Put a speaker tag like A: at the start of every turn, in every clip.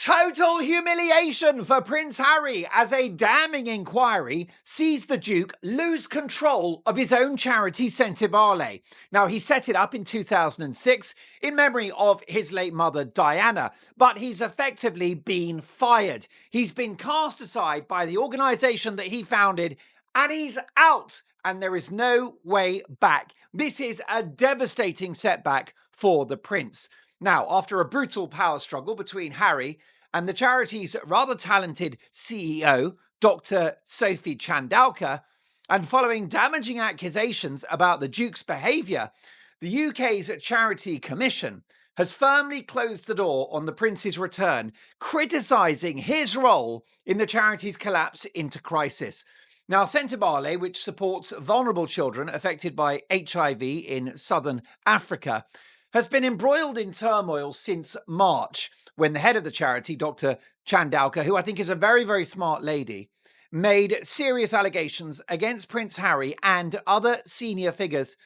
A: Total humiliation for Prince Harry as a damning inquiry sees the Duke lose control of his own charity Sentibale. Now, he set it up in 2006 in memory of his late mother Diana, but he's effectively been fired. He's been cast aside by the organisation that he founded, and he's out, and there is no way back. This is a devastating setback for the Prince. Now, after a brutal power struggle between Harry and the charity's rather talented CEO, Dr. Sophie Chandauka, and following damaging accusations about the Duke's behaviour, the UK's Charity Commission has firmly closed the door on the Prince's return, criticising his role in the charity's collapse into crisis. Now, Sentibale, which supports vulnerable children affected by HIV in southern Africa, has been embroiled in turmoil since March, when the head of the charity, Dr. Chandauka, who I think is a very, very smart lady, made serious allegations against Prince Harry and other senior figures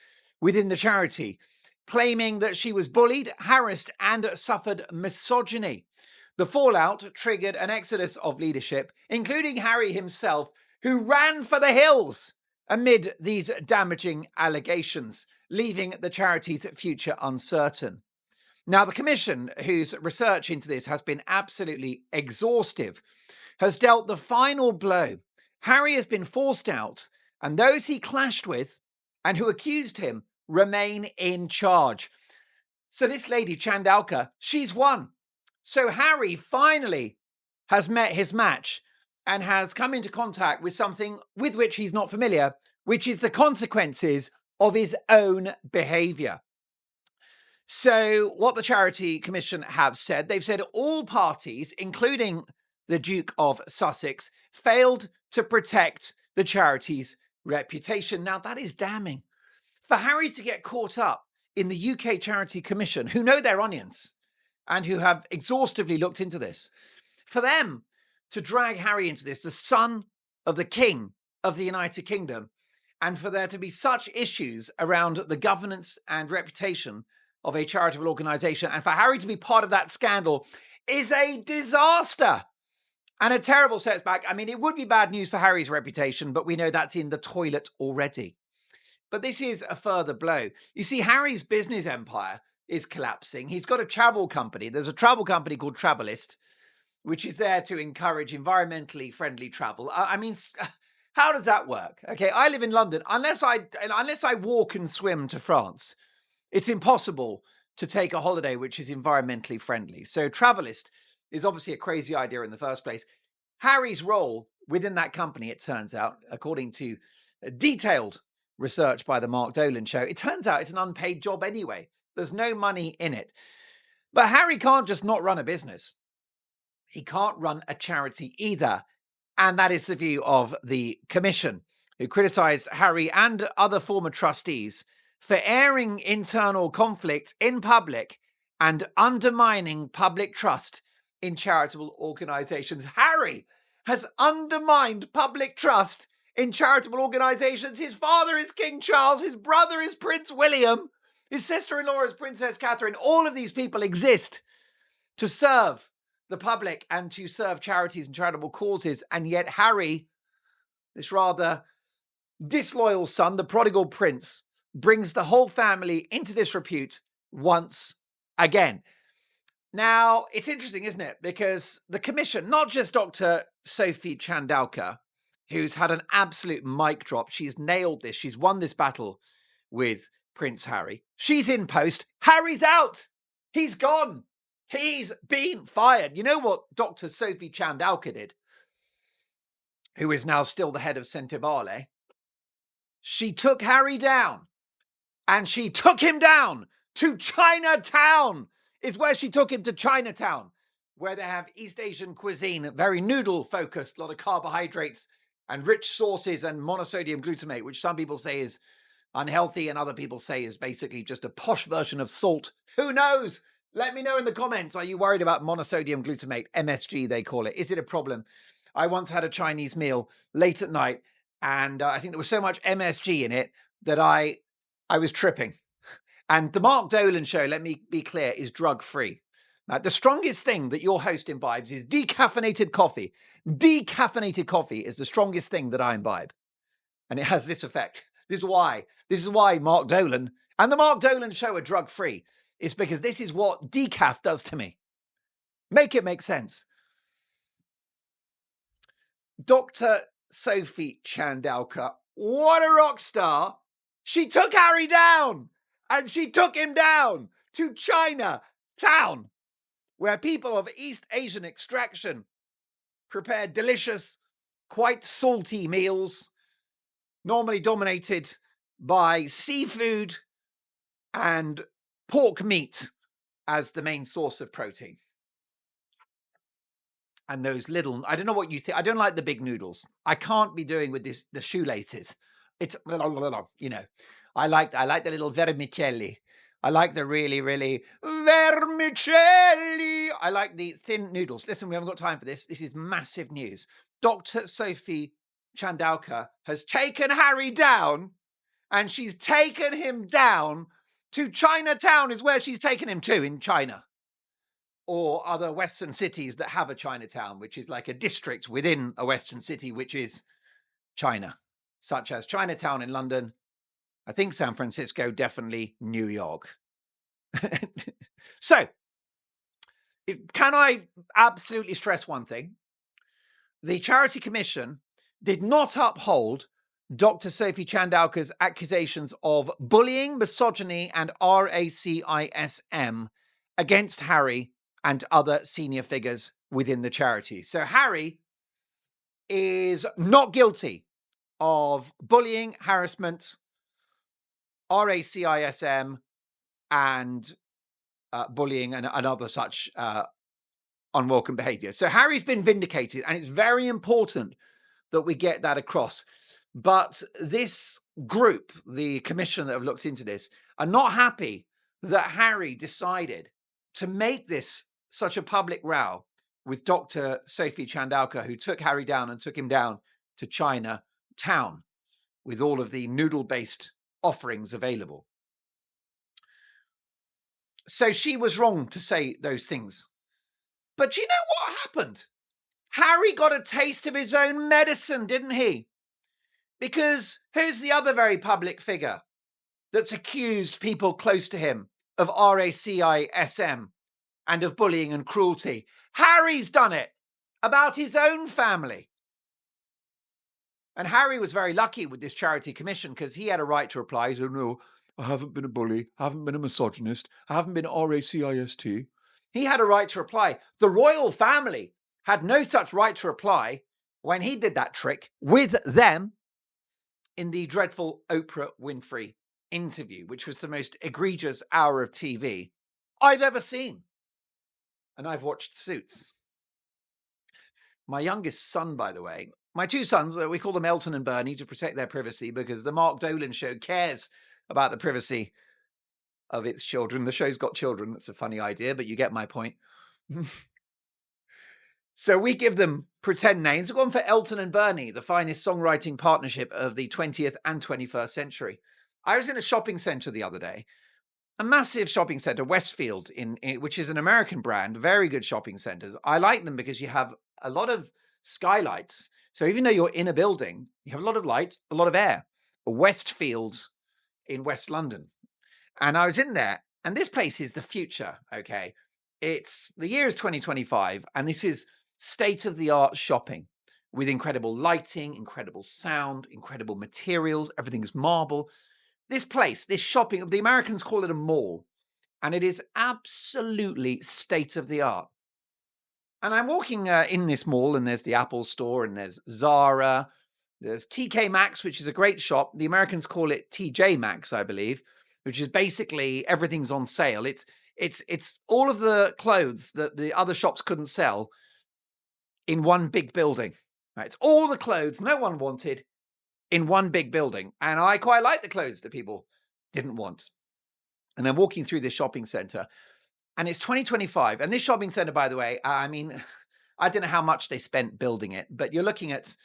A: within the charity, claiming that she was bullied, harassed, and suffered misogyny. The fallout triggered an exodus of leadership, including Harry himself, who ran for the hills amid these damaging allegations, leaving the charity's future uncertain. Now, the Commission, whose research into this has been absolutely exhaustive, has dealt the final blow. Harry has been forced out, and those he clashed with and who accused him remain in charge. So this lady, Chandauka, she's won. So Harry finally has met his match and has come into contact with something with which he's not familiar, which is the consequences of his own behaviour. So what the Charity Commission have said, they've said all parties, including the Duke of Sussex, failed to protect the charity's reputation. Now, that is damning. For Harry to get caught up in the UK Charity Commission, who know their onions and who have exhaustively looked into this, for them to drag Harry into this, the son of the King of the United Kingdom, and for there to be such issues around the governance and reputation of a charitable organisation, and for Harry to be part of that scandal is a disaster and a terrible setback. I mean, it would be bad news for Harry's reputation, but we know that's in the toilet already. But this is a further blow. You see, Harry's business empire is collapsing. He's got a travel company. There's a travel company called Travelist, which is there to encourage environmentally friendly travel. I mean, how does that work? Okay, I live in London. Unless I walk and swim to France, it's impossible to take a holiday which is environmentally friendly. So Travelist is obviously a crazy idea in the first place. Harry's role within that company, it turns out, according to detailed research by the Mark Dolan Show, it turns out it's an unpaid job anyway. There's no money in it. But Harry can't just not run a business. He can't run a charity either. And that is the view of the Commission, who criticised Harry and other former trustees for airing internal conflict in public and undermining public trust in charitable organisations. Harry has undermined public trust in charitable organisations. His father is King Charles, his brother is Prince William, his sister-in-law is Princess Catherine. All of these people exist to serve the public and to serve charities and charitable causes. And yet Harry, this rather disloyal son, the prodigal prince, brings the whole family into disrepute once again. Now, it's interesting, isn't it? Because the Commission, not just Dr. Sophie Chandauka, who's had an absolute mic drop. She's nailed this. She's won this battle with Prince Harry. She's in post. Harry's out. He's gone. He's been fired. You know what Dr. Sophie Chandauka did, who is now still the head of Sentibale? She took Harry down, and she took him down to Chinatown, is where she took him, to Chinatown, where they have East Asian cuisine, very noodle-focused, a lot of carbohydrates and rich sauces and monosodium glutamate, which some people say is unhealthy and other people say is basically just a posh version of salt. Who knows? Let me know in the comments. Are you worried about monosodium glutamate? MSG, they call it. Is it a problem? I once had a Chinese meal late at night, and I think there was so much MSG in it that I was tripping. And the Mark Dolan Show, let me be clear, is drug-free. The strongest thing that your host imbibes is decaffeinated coffee. Decaffeinated coffee is the strongest thing that I imbibe. And it has this effect. This is why Mark Dolan and the Mark Dolan Show are drug-free. It's because this is what decaf does to me. Make it make sense. Dr. Sophie Chandauka, what a rock star. She took Harry down, and she took him down to Chinatown, where people of East Asian extraction prepare delicious, quite salty meals, normally dominated by seafood and pork meat as the main source of protein. And those little, I don't know what you think. I don't like the big noodles. I can't be doing with the shoelaces. It's, you know, I like the little vermicelli. I like the really, really vermicelli. I like the thin noodles. Listen, we haven't got time for this. This is massive news. Dr. Sophie Chandauka has taken Harry down, and she's taken him down to Chinatown is where she's taken him to in China. Or other Western cities that have a Chinatown, which is like a district within a Western city, which is China, such as Chinatown in London, I think San Francisco, definitely New York. So, can I absolutely stress one thing? The Charity Commission did not uphold Dr. Sophie Chandauka's accusations of bullying, misogyny, and racism against Harry and other senior figures within the charity. So Harry is not guilty of bullying, harassment, racism, and bullying and other such unwelcome behavior. So Harry's been vindicated, and it's very important that we get that across. But this group, the commission that have looked into this, are not happy that Harry decided to make this such a public row with Dr. Sophie Chandauka, who took Harry down and took him down to Chinatown with all of the noodle-based offerings available. So she was wrong to say those things. But you know what happened? Harry got a taste of his own medicine, didn't he? Because who's the other very public figure that's accused people close to him of racism and of bullying and cruelty? Harry's done it about his own family. And Harry was very lucky with this charity commission because he had a right to reply. He said, no, I haven't been a bully. I haven't been a misogynist. I haven't been racist. He had a right to reply. The royal family had no such right to reply when he did that trick with them in the dreadful Oprah Winfrey interview, which was the most egregious hour of TV I've ever seen. And I've watched Suits. My youngest son, by the way, my two sons, we call them Elton and Bernie to protect their privacy because the Mark Dolan Show cares about the privacy of its children. The show's got children. That's a funny idea, but you get my point. So we give them pretend names. We've gone for Elton and Bernie, the finest songwriting partnership of the 20th and 21st century. I was in a shopping centre the other day, a massive shopping centre, Westfield, which is an American brand, very good shopping centres. I like them because you have a lot of skylights. So even though you're in a building, you have a lot of light, a lot of air. Westfield in West London. And I was in there, and this place is the future, okay? The year is 2025, and this is state-of-the-art shopping with incredible lighting, incredible sound, incredible materials. Everything is marble. This place, this shopping, the Americans call it a mall, and it is absolutely state-of-the-art. And I'm walking in this mall, and there's the Apple store, and there's Zara, there's TK Maxx, which is a great shop. The Americans call it TJ Maxx, I believe, which is basically everything's on sale. It's all of the clothes that the other shops couldn't sell in one big building. Right? It's all the clothes no one wanted in one big building. And I quite like the clothes that people didn't want. And I'm walking through this shopping center, and it's 2025. And this shopping center, by the way, I mean, I don't know how much they spent building it, but you're looking at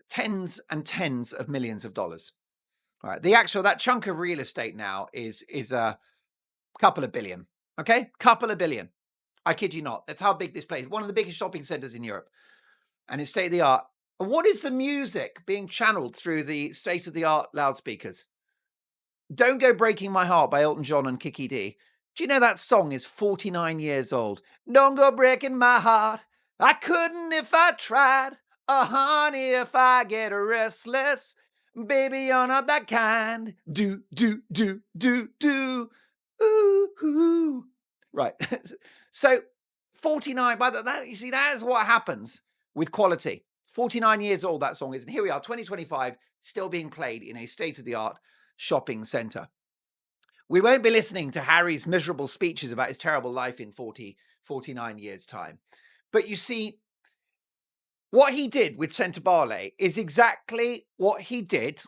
A: tens and tens of millions of dollars. All right. That chunk of real estate now is a couple of billion. Okay? Couple of billion. I kid you not. That's how big this place is. One of the biggest shopping centres in Europe. And it's state of the art. And what is the music being channeled through the state of the art loudspeakers? Don't Go Breaking My Heart by Elton John and Kiki D. Do you know that song is 49 years old? Don't go breaking my heart. I couldn't if I tried. Oh, honey, if I get restless. Baby, you're not that kind. Do, do, do, do, do. Ooh, ooh. Right. So 49, by that, you see, that is what happens with quality. 49 years old that song is. And here we are, 2025, still being played in a state-of-the-art shopping centre. We won't be listening to Harry's miserable speeches about his terrible life in 49 years' time. But you see, what he did with Centre Barley is exactly what he did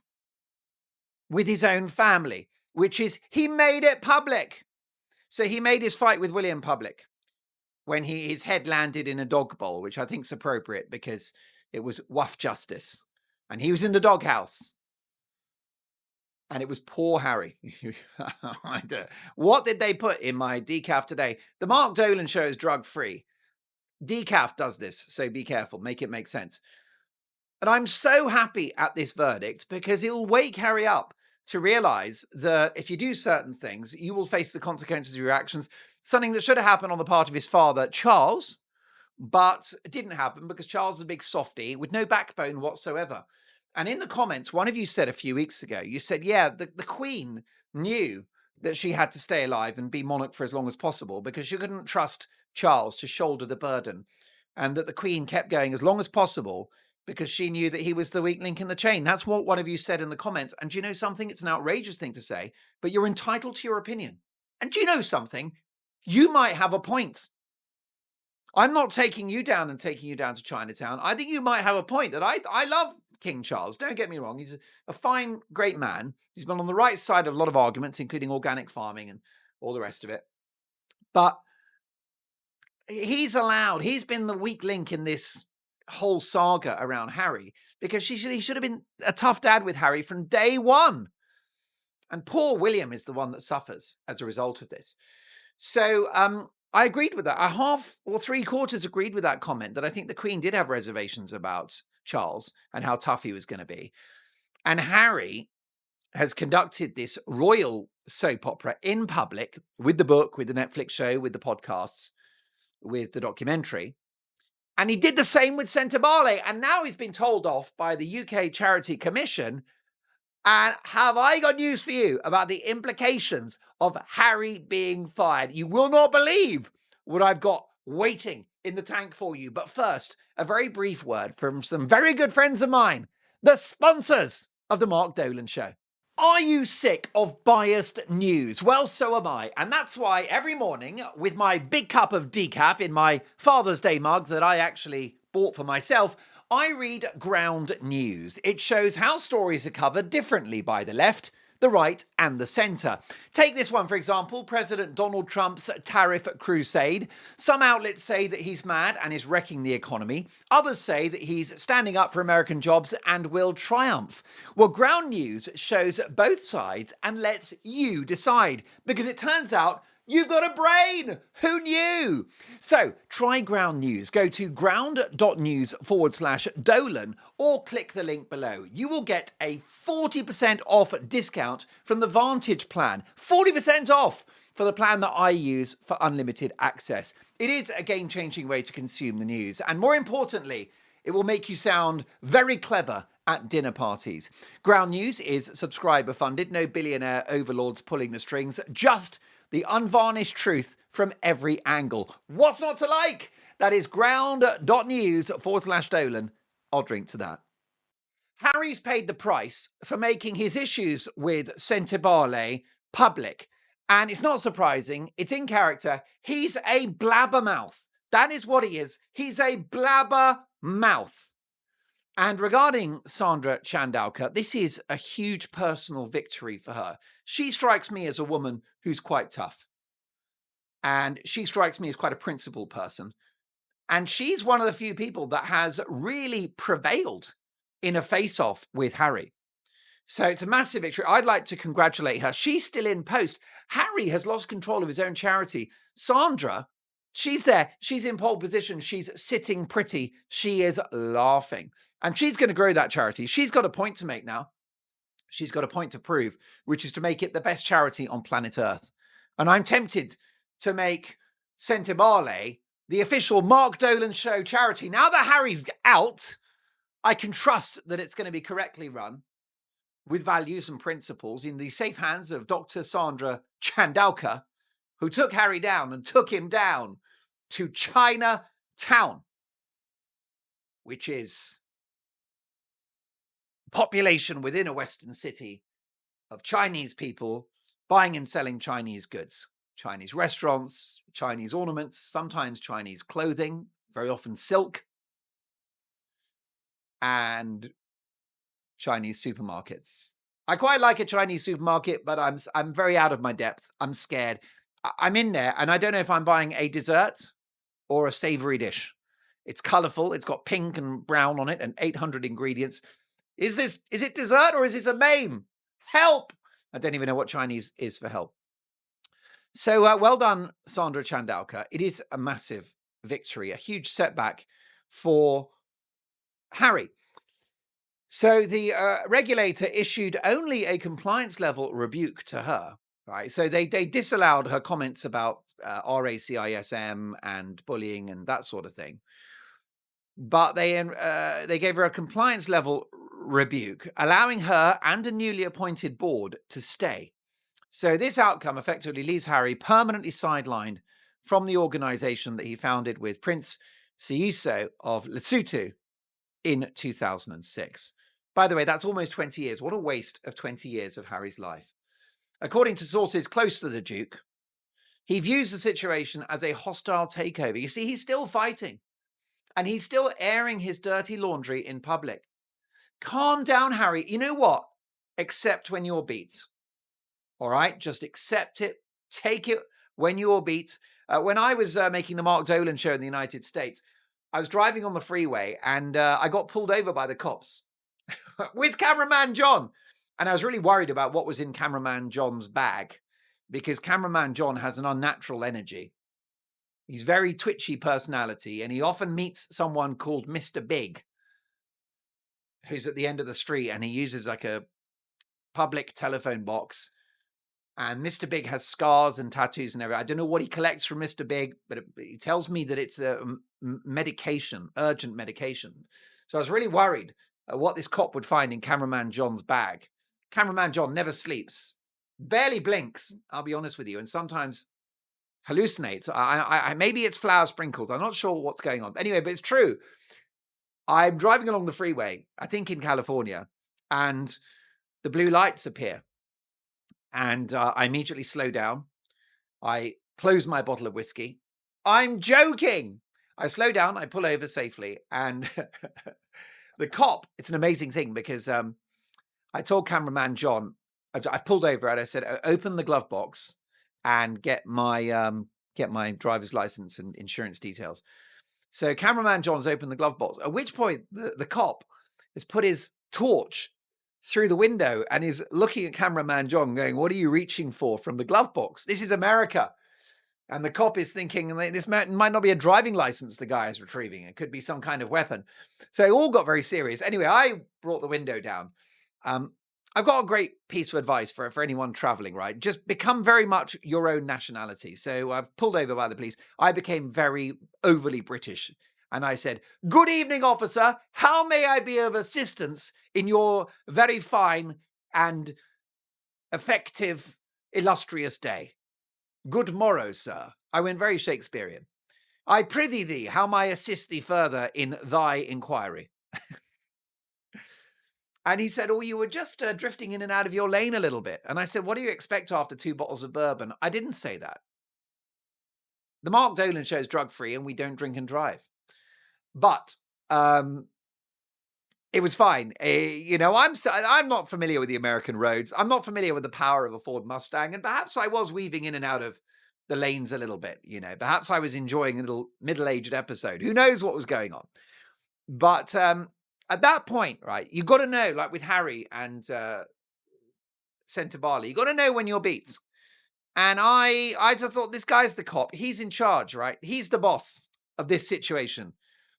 A: with his own family, which is he made it public. So he made his fight with William public when his head landed in a dog bowl, which I think is appropriate because it was waff justice. And he was in the doghouse. And it was poor Harry. What did they put in my decaf today? The Mark Dolan show is drug-free. Decaf does this, so be careful. Make it make sense. And I'm so happy at this verdict because it will wake Harry up to realise that if you do certain things, you will face the consequences of your actions. Something that should have happened on the part of his father, Charles, but it didn't happen because Charles is a big softie with no backbone whatsoever. And in the comments, one of you said a few weeks ago, you said, yeah, the Queen knew that she had to stay alive and be monarch for as long as possible because she couldn't trust Charles to shoulder the burden, and that the Queen kept going as long as possible because she knew that he was the weak link in the chain. That's what one of you said in the comments. And do you know something? It's an outrageous thing to say, but you're entitled to your opinion. And do you know something? You might have a point. I'm not taking you down and taking you down to Chinatown. I think you might have a point that I love King Charles. Don't get me wrong. He's a fine, great man. He's been on the right side of a lot of arguments, including organic farming and all the rest of it. But he's been the weak link in this whole saga around Harry because he should have been a tough dad with Harry from day one. And poor William is the one that suffers as a result of this. So I agreed with that. A half or three quarters agreed with that comment that I think the Queen did have reservations about Charles and how tough he was going to be. And Harry has conducted this royal soap opera in public with the book, with the Netflix show, with the podcasts, with the documentary. And he did the same with Centre Barley. And now he's been told off by the UK Charity Commission. And have I got news for you about the implications of Harry being fired? You will not believe what I've got waiting in the tank for you. But first, a very brief word from some very good friends of mine, the sponsors of the Mark Dolan Show. Are you sick of biased news? Well, so am I. And that's why every morning, with my big cup of decaf in my Father's Day mug that I actually bought for myself, I read Ground News. It shows how stories are covered differently by the left, the right and the centre. Take this one, for example, President Donald Trump's tariff crusade. Some outlets say that he's mad and is wrecking the economy. Others say that he's standing up for American jobs and will triumph. Well, Ground News shows both sides and lets you decide, because it turns out you've got a brain! Who knew? So try Ground News. Go to ground.news/Dolan or click the link below. You will get a 40% off discount from the Vantage plan. 40% off for the plan that I use for unlimited access. It is a game-changing way to consume the news. And more importantly, it will make you sound very clever at dinner parties. Ground News is subscriber funded. No billionaire overlords pulling the strings. Just the unvarnished truth from every angle. What's not to like? That is ground.news/Dolan. I'll drink to that. Harry's paid the price for making his issues with Centre Barley public. And it's not surprising. It's in character. He's a blabbermouth. That is what he is. He's a blabbermouth. And regarding Sandra Chandauka, this is a huge personal victory for her. She strikes me as a woman who's quite tough. And she strikes me as quite a principled person. And she's one of the few people that has really prevailed in a face-off with Harry. So it's a massive victory. I'd like to congratulate her. She's still in post. Harry has lost control of his own charity. Sandra She's there. She's in pole position. She's sitting pretty. She is laughing. And she's going to grow that charity. She's got a point to make now. She's got a point to prove, which is to make it the best charity on planet Earth. And I'm tempted to make Sentibale the official Mark Dolan Show charity. Now that Harry's out, I can trust that it's going to be correctly run with values and principles in the safe hands of Dr. Sandra Chandauka, who took Harry down and took him down to Chinatown, which is population within a Western city of Chinese people buying and selling Chinese goods, Chinese restaurants, Chinese ornaments, sometimes Chinese clothing, very often silk, and Chinese supermarkets. I quite like a Chinese supermarket, but I'm very out of my depth. I'm scared. I'm in there and I don't know if I'm buying a dessert or a savory dish. It's colorful. It's got pink and brown on it and 800 ingredients. Is it dessert or is this a main? Help! I don't even know what Chinese is for help. So well done, Sandra Chandauka. It is a massive victory, a huge setback for Harry. So the regulator issued only a compliance level rebuke to her, right? So they disallowed her comments about RACISM and bullying and that sort of thing. But they gave her a compliance level rebuke, allowing her and a newly appointed board to stay. So this outcome effectively leaves Harry permanently sidelined from the organization that he founded with Prince Siyiso of Lesotho in 2006. By the way, that's almost 20 years. What a waste of 20 years of Harry's life. According to sources close to the Duke, he views the situation as a hostile takeover. You see, he's still fighting and he's still airing his dirty laundry in public. Calm down, Harry. You know what? Accept when you're beat. All right? Just accept it. Take it when you're beat. When I was making the Mark Dolan Show in the United States, I was driving on the freeway and I got pulled over by the cops with cameraman John. And I was really worried about what was in cameraman John's bag because cameraman John has an unnatural energy. He's very twitchy personality and he often meets someone called Mr. Big, who's at the end of the street and he uses like a public telephone box. And Mr. Big has scars and tattoos and everything. I don't know what he collects from Mr. Big, but he tells me that it's a medication, urgent medication. So I was really worried what this cop would find in cameraman John's bag. Cameraman John never sleeps, barely blinks, I'll be honest with you, and sometimes hallucinates. I maybe it's flour sprinkles. I'm not sure what's going on. Anyway, but it's true. I'm driving along the freeway, I think in California, and the blue lights appear. And I immediately slow down. I close my bottle of whiskey. I'm joking. I slow down. I pull over safely. And the cop, it's an amazing thing because I told cameraman John, I've pulled over and I said, open the glove box and get my driver's license and insurance details. So cameraman John's opened the glove box, at which point the cop has put his torch through the window and is looking at cameraman John going, what are you reaching for from the glove box? This is America. And the cop is thinking, this might not be a driving license the guy is retrieving. It could be some kind of weapon. So it all got very serious. Anyway, I brought the window down. I've got a great piece of advice for anyone traveling, right? Just become very much your own nationality. So I've pulled over by the police. I became very overly British. And I said, good evening, officer. How may I be of assistance in your very fine and effective, illustrious day? Good morrow, sir. I went very Shakespearean. I prithee thee, how may I assist thee further in thy inquiry? And he said, oh, you were just drifting in and out of your lane a little bit. And I said, what do you expect after 2 bottles of bourbon? I didn't say that. The Mark Dolan Show is drug-free and we don't drink and drive. But it was fine. I'm not familiar with the American roads. I'm not familiar with the power of a Ford Mustang. And perhaps I was weaving in and out of the lanes a little bit. Perhaps I was enjoying a little middle-aged episode. Who knows what was going on? But at that point, right, you got to know, like with Harry and Sentibale, you got to know when you're beat. And I just thought, this guy's the cop. He's in charge, right? He's the boss of this situation.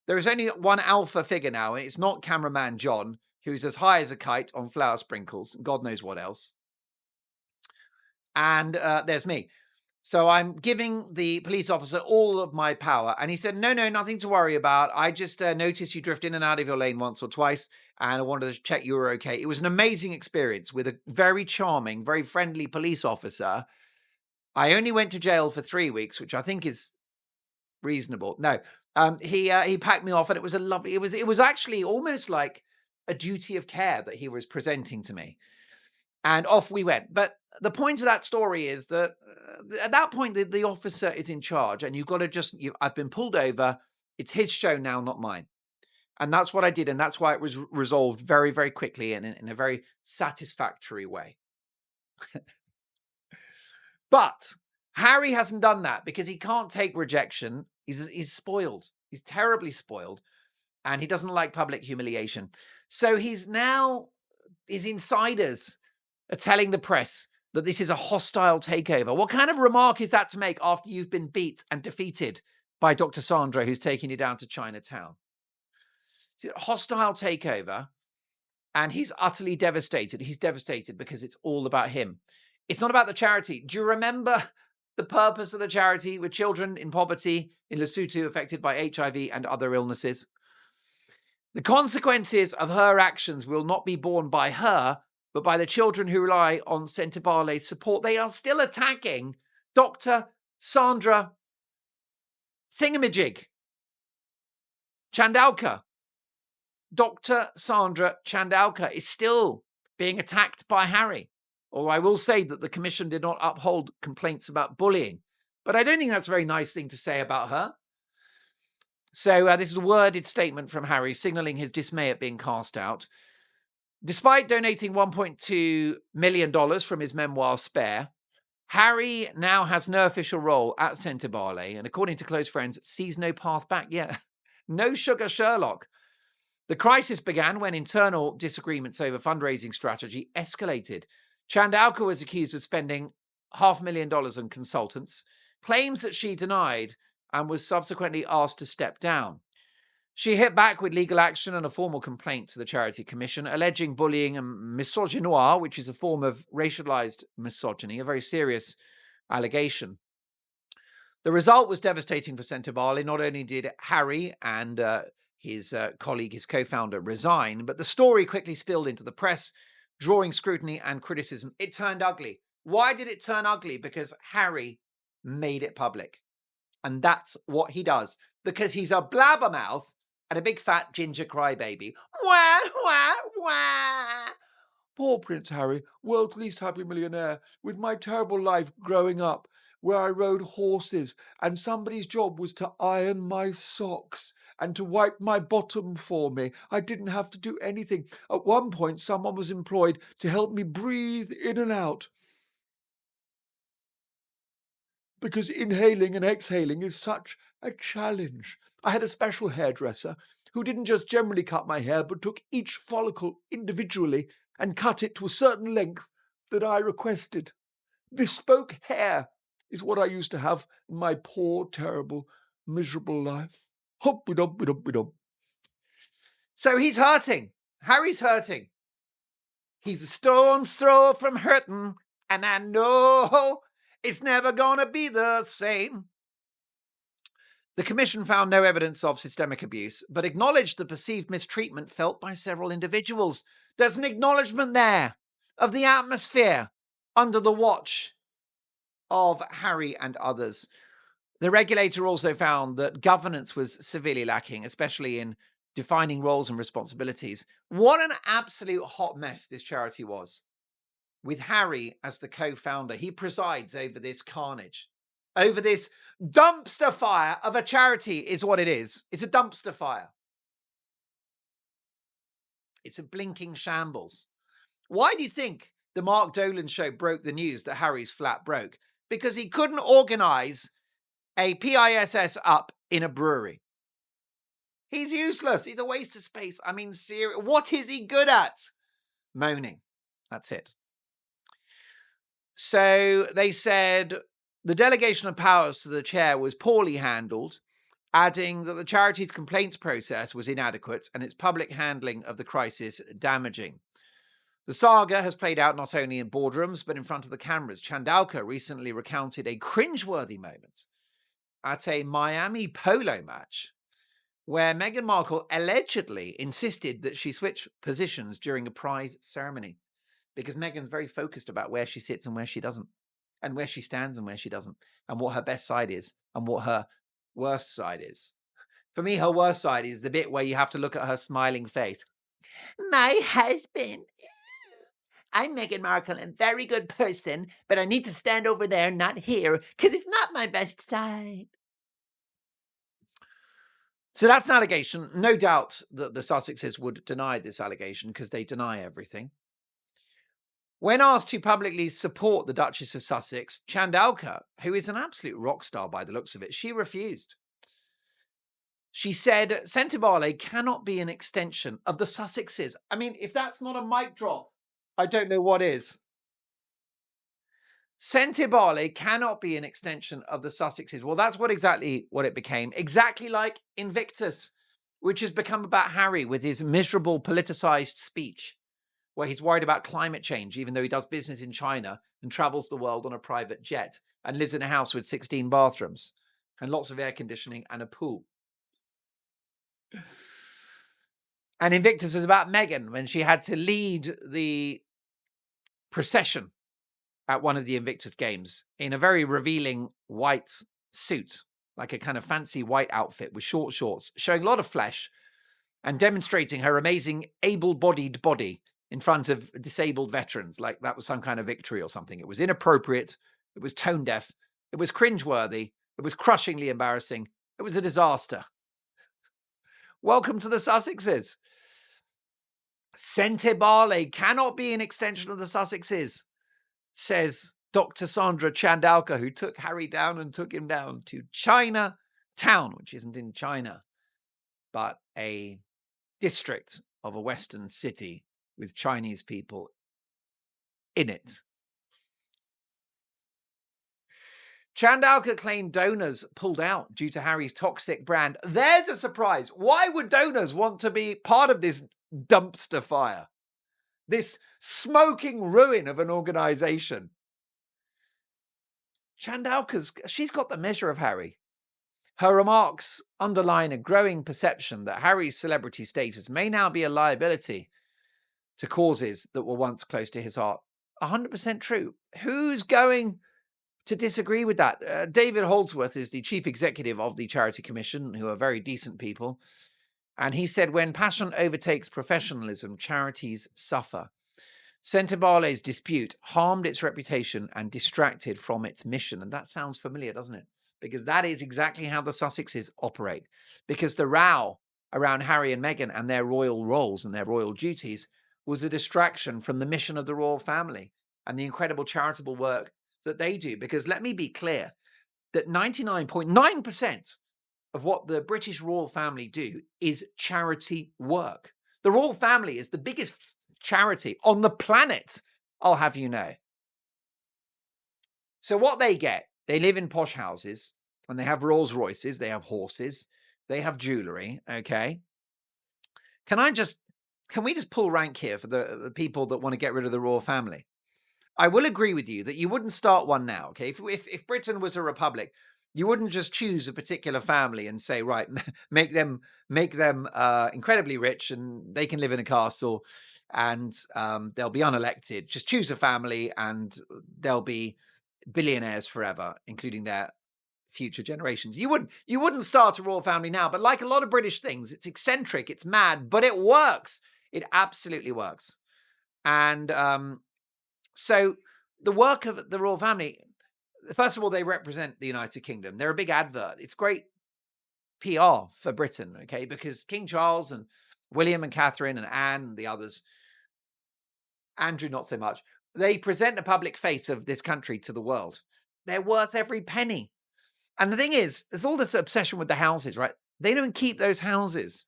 A: There is only one alpha figure now, and it's not cameraman John, who's as high as a kite on flower sprinkles, and God knows what else. And there's me. So I'm giving the police officer all of my power. And he said, no, nothing to worry about. I just noticed you drift in and out of your lane once or twice, and I wanted to check you were okay. It was an amazing experience with a very charming, very friendly police officer. I only went to jail for 3 weeks, which I think is reasonable. No, he packed me off, and it was a lovely. It was actually almost like a duty of care that he was presenting to me, and off we went. But the point of that story is that at that point the officer is in charge, and you've got to I've been pulled over. It's his show now, not mine. And that's what I did, and that's why it was resolved very, very quickly and in a very satisfactory way. But Harry hasn't done that because he can't take rejection. He's spoiled. He's terribly spoiled, and he doesn't like public humiliation. So his insiders are telling the press that this is a hostile takeover. What kind of remark is that to make after you've been beat and defeated by Dr. Sandra, who's taking you down to Chinatown? It's a hostile takeover, and he's utterly devastated. He's devastated because it's all about him. It's not about the charity. Do you remember the purpose of the charity with children in poverty in Lesotho affected by HIV and other illnesses? The consequences of her actions will not be borne by her, but by the children who rely on Sentebale's support. They are still attacking Dr. Sandra Thingamajig Chandauka. Dr. Sandra Chandauka is still being attacked by Harry. Although I will say that the commission did not uphold complaints about bullying. But I don't think that's a very nice thing to say about her. So this is a worded statement from Harry signalling his dismay at being cast out. Despite donating $1.2 million from his memoir Spare, Harry now has no official role at Sentebale, and according to close friends, sees no path back yet. No sugar Sherlock. The crisis began when internal disagreements over fundraising strategy escalated. Chandauka was accused of spending $500,000 on consultants, claims that she denied, and was subsequently asked to step down. She hit back with legal action and a formal complaint to the Charity Commission, alleging bullying and misogynoir, which is a form of racialized misogyny, a very serious allegation. The result was devastating for Sentebale. Not only did Harry and his colleague, his co-founder, resign, but the story quickly spilled into the press, drawing scrutiny and criticism. It turned ugly. Why did it turn ugly? Because Harry made it public. And that's what he does. Because he's a blabbermouth and a big fat ginger crybaby. Wah, wah, wah. Poor Prince Harry, world's least happy millionaire, with my terrible life growing up, where I rode horses and somebody's job was to iron my socks and to wipe my bottom for me. I didn't have to do anything. At one point, someone was employed to help me breathe in and out, because inhaling and exhaling is such a challenge. I had a special hairdresser who didn't just generally cut my hair, but took each follicle individually and cut it to a certain length that I requested. Bespoke hair is what I used to have in my poor, terrible, miserable life. Hop-be-dum-be-dum-be-dum. So he's hurting. Harry's hurting. He's a stone's throw from hurting, and I know it's never gonna be the same. The commission found no evidence of systemic abuse, but acknowledged the perceived mistreatment felt by several individuals. There's an acknowledgement there of the atmosphere under the watch of Harry and others. The regulator also found that governance was severely lacking, especially in defining roles and responsibilities. What an absolute hot mess this charity was. With Harry as the co-founder, he presides over this carnage, over this dumpster fire of a charity is what it is. It's a dumpster fire. It's a blinking shambles. Why do you think the Mark Dolan show broke the news that Harry's flat broke? Because he couldn't organise a PISS up in a brewery. He's useless. He's a waste of space. I mean, what is he good at? Moaning. That's it. So they said the delegation of powers to the chair was poorly handled, adding that the charity's complaints process was inadequate and its public handling of the crisis damaging. The saga has played out not only in boardrooms, but in front of the cameras. Chandauka recently recounted a cringeworthy moment at a Miami polo match where Meghan Markle allegedly insisted that she switch positions during a prize ceremony because Meghan's very focused about where she sits and where she doesn't, and where she stands and where she doesn't, and what her best side is and what her worst side is. For me, her worst side is the bit where you have to look at her smiling face. My husband. I'm Meghan Markle, a very good person, but I need to stand over there, not here, because it's not my best side. So that's an allegation. No doubt that the Sussexes would deny this allegation because they deny everything. When asked to publicly support the Duchess of Sussex, Chandauka, who is an absolute rock star by the looks of it, she refused. She said, Sentibale cannot be an extension of the Sussexes. I mean, if that's not a mic drop, I don't know what is. Sentibale cannot be an extension of the Sussexes. Well, that's exactly what it became. Exactly like Invictus, which has become about Harry with his miserable politicized speech, where he's worried about climate change, even though he does business in China and travels the world on a private jet and lives in a house with 16 bathrooms and lots of air conditioning and a pool. And Invictus is about Meghan when she had to lead the procession at one of the Invictus Games in a very revealing white suit, like a kind of fancy white outfit with short shorts, showing a lot of flesh and demonstrating her amazing able-bodied body in front of disabled veterans, like that was some kind of victory or something. It was inappropriate. It was tone deaf. It was cringeworthy. It was crushingly embarrassing. It was a disaster. Welcome to the Sussexes. Sentibale cannot be an extension of the Sussexes, says Dr. Sandra Chandauka, who took Harry down and took him down to Chinatown, which isn't in China, but a district of a Western city with Chinese people in it. Chandauka claimed donors pulled out due to Harry's toxic brand. There's a surprise. Why would donors want to be part of this dumpster fire? This smoking ruin of an organization. Chandauka's, she's got the measure of Harry. Her remarks underline a growing perception that Harry's celebrity status may now be a liability to causes that were once close to his heart. 100% true. Who's going to disagree with that? David Holdsworth is the chief executive of the Charity Commission, who are very decent people. And he said, when passion overtakes professionalism, charities suffer. Sentibale's dispute harmed its reputation and distracted from its mission. And that sounds familiar, doesn't it? Because that is exactly how the Sussexes operate. Because the row around Harry and Meghan and their royal roles and their royal duties was a distraction from the mission of the royal family and the incredible charitable work that they do. Because let me be clear that 99.9% of what the British royal family do is charity work. The royal family is the biggest charity on the planet, I'll have you know. So what they get, they live in posh houses and they have Rolls Royces, they have horses, they have jewelry, okay? Can we just pull rank here for the people that want to get rid of the royal family? I will agree with you that you wouldn't start one now, okay? If Britain was a republic, you wouldn't just choose a particular family and say, right, make them incredibly rich and they can live in a castle and they'll be unelected. Just choose a family and they'll be billionaires forever, including their future generations. You wouldn't start a royal family now, but like a lot of British things, it's eccentric, it's mad, but it works. It absolutely works. And so the work of the royal family, first of all, they represent the United Kingdom. They're a big advert. It's great PR for Britain, okay? Because King Charles and William and Catherine and Anne and the others, Andrew not so much, they present a public face of this country to the world. They're worth every penny. And the thing is, there's all this obsession with the houses, right? They don't keep those houses,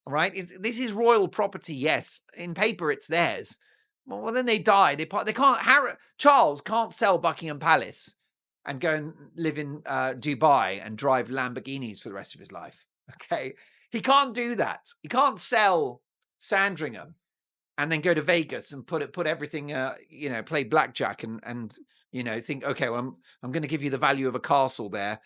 A: right? This is royal property, yes. In paper, it's theirs. Well, then they die. They can't. Charles can't sell Buckingham Palace and go and live in Dubai and drive Lamborghinis for the rest of his life. Okay, he can't do that. He can't sell Sandringham and then go to Vegas and put everything, play blackjack and think, okay, well, I'm going to give you the value of a castle there.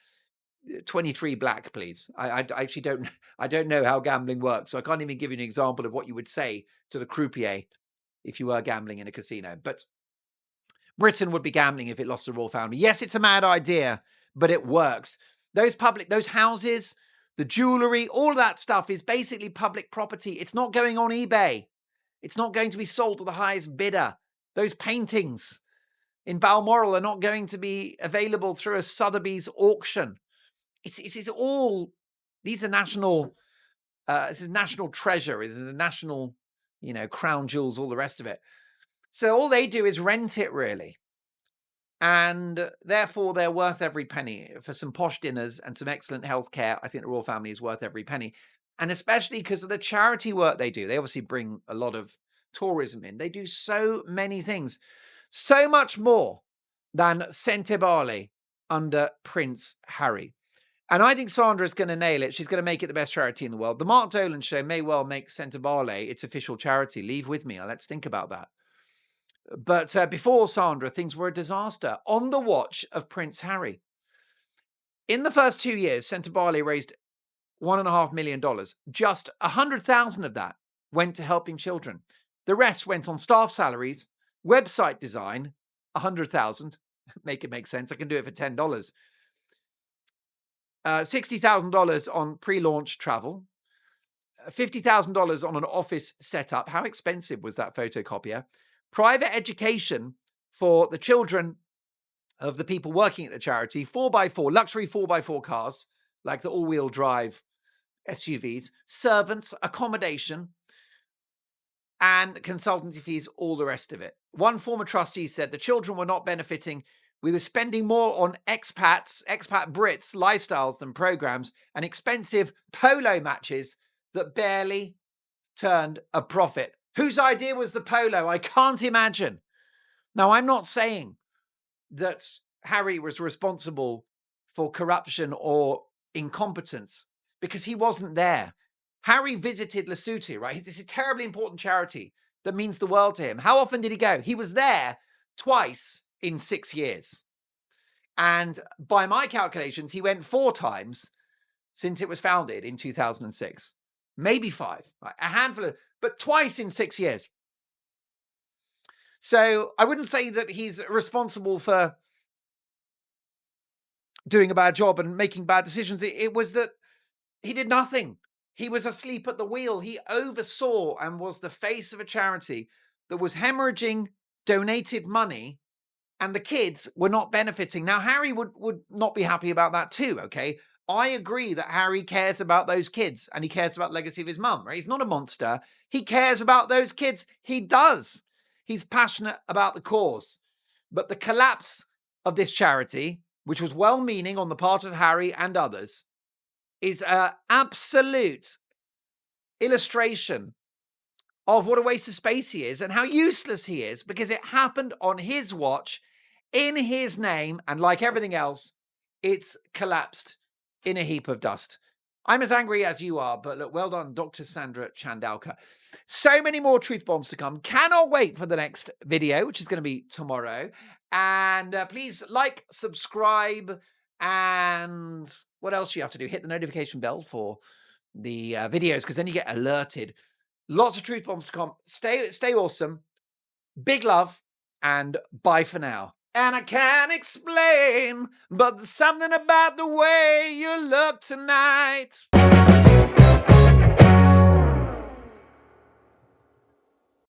A: 23 black, please. I actually don't know how gambling works, so I can't even give you an example of what you would say to the croupier if you were gambling in a casino. But Britain would be gambling if it lost the royal family. Yes, it's a mad idea, but it works. Those houses, the jewelry, all that stuff is basically public property. It's not going on eBay. It's not going to be sold to the highest bidder. Those paintings in Balmoral are not going to be available through a Sotheby's auction. It's all, these are national, this is national treasure, is the national, crown jewels, all the rest of it. So all they do is rent it, really. And therefore, they're worth every penny. For some posh dinners and some excellent healthcare, I think the royal family is worth every penny. And especially because of the charity work they do. They obviously bring a lot of tourism in. They do so many things. So much more than Sentebale under Prince Harry. And I think Sandra is going to nail it. She's going to make it the best charity in the world. The Mark Dolan Show may well make Sentebale its official charity. Leave with me. Let's think about that. But before Sandra, things were a disaster. On the watch of Prince Harry. In the first 2 years, Sentebale raised $1.5 million. Just 100,000 of that went to helping children. The rest went on staff salaries, website design, 100,000. Make it make sense. I can do it for $10. $60,000 on pre-launch travel, $50,000 on an office setup. How expensive was that photocopier? Private education for the children of the people working at the charity, 4x4, luxury 4x4 cars, like the all-wheel drive SUVs, servants, accommodation, and consultancy fees, all the rest of it. One former trustee said the children were not benefiting. We were spending more on expat Brits lifestyles than programs and expensive polo matches that barely turned a profit. Whose idea was the polo? I can't imagine. Now, I'm not saying that Harry was responsible for corruption or incompetence because he wasn't there. Harry visited Lesotho, right? It's a terribly important charity that means the world to him. How often did he go? He was there twice in 6 years. And by my calculations, he went 4 times since it was founded in 2006. Maybe 5, right? A handful of, but twice in 6 years. So I wouldn't say that he's responsible for doing a bad job and making bad decisions. It was that he did nothing. He was asleep at the wheel. He oversaw and was the face of a charity that was hemorrhaging donated money, and the kids were not benefiting. Now, Harry would not be happy about that too, okay? I agree that Harry cares about those kids and he cares about the legacy of his mum, right? He's not a monster. He cares about those kids. He does. He's passionate about the cause. But the collapse of this charity, which was well-meaning on the part of Harry and others, is an absolute illustration of what a waste of space he is and how useless he is, because it happened on his watch, in his name, and like everything else, it's collapsed in a heap of dust. I'm as angry as you are, but look, well done, Dr. Sandra Chandalka. So many more truth bombs to come. Cannot wait for the next video, which is going to be tomorrow. And please like, subscribe, and what else do you have to do? Hit the notification bell for the videos, because then you get alerted. Lots of truth bombs to come. Stay awesome. Big love, and bye for now. And I can't explain, but there's something about the way you look tonight.